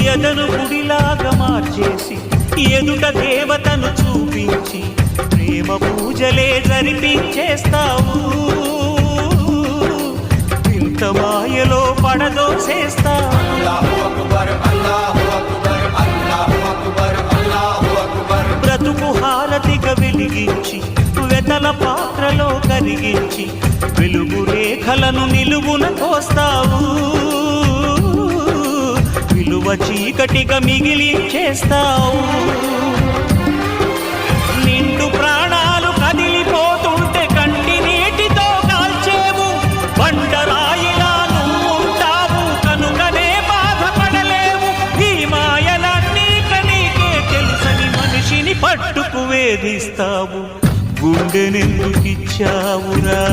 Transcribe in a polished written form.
ఎదను గుడిలాగా మార్చేసి ఎదుట దేవతను చూపించి ప్రేమ పూజలే జరిపించేస్తావు. ఇంత మాయలో పడదోసేస్తావు. బ్రతుకు హారతిగా వెలిగించి వెతల పాత్రలో కరిగించి వెలుగు రేఖలను నిలువున కోస్తావు. విలువ చీకటిగా మిగిలించేస్తావు. నిండు ప్రాణాలు కదిలిపోతుంటే కంటి నీటితో కాల్చేవు. బండరాయిలా నువ్వుంటావు కనుకనే బాధపడలేవు. ఈ మాయలన్నీ నీకే తెలుసని మనిషిని పట్టుకు వేధిస్తావు. గుండెనెందుకిచ్చావురా?